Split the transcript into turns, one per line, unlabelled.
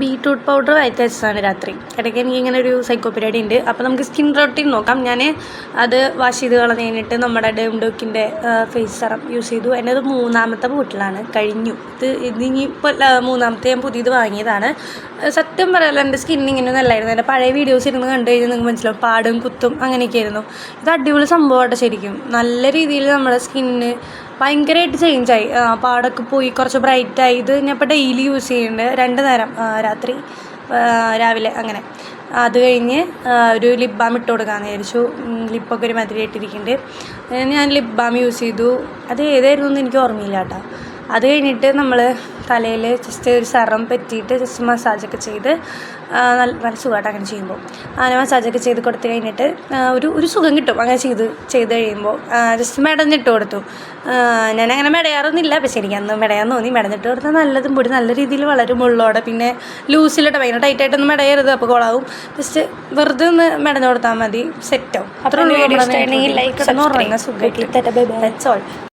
Beetroot powder വായിച്ച് വെച്ചതാണ് രാത്രി. ഇടയ്ക്ക് എനിക്കിങ്ങനെ ഒരു സൈക്കോ പരിപാടി ഉണ്ട്. അപ്പോൾ നമുക്ക് സ്കിൻ റൊട്ടീൻ നോക്കാം. ഞാൻ അത് വാഷ് ചെയ്ത് കളഞ്ഞ് കഴിഞ്ഞിട്ട് നമ്മുടെ ഡേംഡോക്കിൻ്റെ ഫേസ് സെറം യൂസ് ചെയ്തു. എൻ്റെ അത് 3ാമത്തെ ബോട്ടിലാണ്, കഴിഞ്ഞു. ഇത് ഇനിയിപ്പോൾ 3ാമത്തെ ഞാൻ പുതിയത് വാങ്ങിയതാണ്. സത്യം പറയാമല്ലോ, എൻ്റെ സ്കിൻ ഇങ്ങനെ നല്ലായിരുന്നു. എൻ്റെ പഴയ വീഡിയോസ് ഇരുന്ന് കണ്ടു കഴിഞ്ഞാൽ നിങ്ങൾക്ക് മനസ്സിലാവും, പാടും കുത്തും അങ്ങനെയൊക്കെ ആയിരുന്നു. ഇത് അടിപൊളി സംഭവമായിട്ട് ശരിക്കും നല്ല രീതിയിൽ നമ്മുടെ സ്കിന്ന് ഭയങ്കരമായിട്ട് ചേഞ്ചായി. പാടൊക്കെ പോയി കുറച്ച് ബ്രൈറ്റായി. ഇത് ഞാൻ ഇപ്പോൾ ഡെയിലി യൂസ് ചെയ്യുന്നുണ്ട്, 2 നേരം, രാത്രി രാവിലെ അങ്ങനെ. അത് കഴിഞ്ഞ് ഒരു ലിപ് ബാം ഇട്ട് കൊടുക്കാമെന്ന് വിചാരിച്ചു. ലിപ്പൊക്കെ ഒരു മാതിരി ഇട്ടിരിക്കുന്നുണ്ട്. ഞാൻ ലിപ് ബാം യൂസ് ചെയ്തു. അത് ഏതായിരുന്നു എന്ന് എനിക്ക് ഓർമ്മയില്ല കേട്ടോ. അത് കഴിഞ്ഞിട്ട് നമ്മൾ തലയിൽ ജസ്റ്റ് ഒരു സെറം പറ്റിയിട്ട് ജസ്റ്റ് മസാജൊക്കെ ചെയ്ത് നല്ല സുഖമായിട്ട് അങ്ങനെ ചെയ്യുമ്പോൾ അങ്ങനെ മസാജൊക്കെ ചെയ്ത് കൊടുത്ത് കഴിഞ്ഞിട്ട് ഒരു സുഖം കിട്ടും. അങ്ങനെ ചെയ്ത് കഴിയുമ്പോൾ ജസ്റ്റ് മെടഞ്ഞിട്ട് കൊടുത്തു. ഞാനങ്ങനെ മെടയാറൊന്നുമില്ല, പക്ഷേ എനിക്ക് അന്ന് മെടയാൻ തോന്നി. മെടഞ്ഞിട്ട് കൊടുത്താൽ നല്ലതും പൊടി നല്ല രീതിയിൽ വളരും ഉള്ളോടെ. പിന്നെ ലൂസിലിട്ട് ഭയങ്കര ടൈറ്റായിട്ടൊന്നും മെടയരുത്, അപ്പോൾ കുളമാവും. ജസ്റ്റ് വെറുതെ ഒന്ന് മെടഞ്ഞു കൊടുത്താൽ മതി, സെറ്റാവും. അത്ര ഉള്ളൂ. ലൈക്ക് സുഖമായിട്ട്. That's all.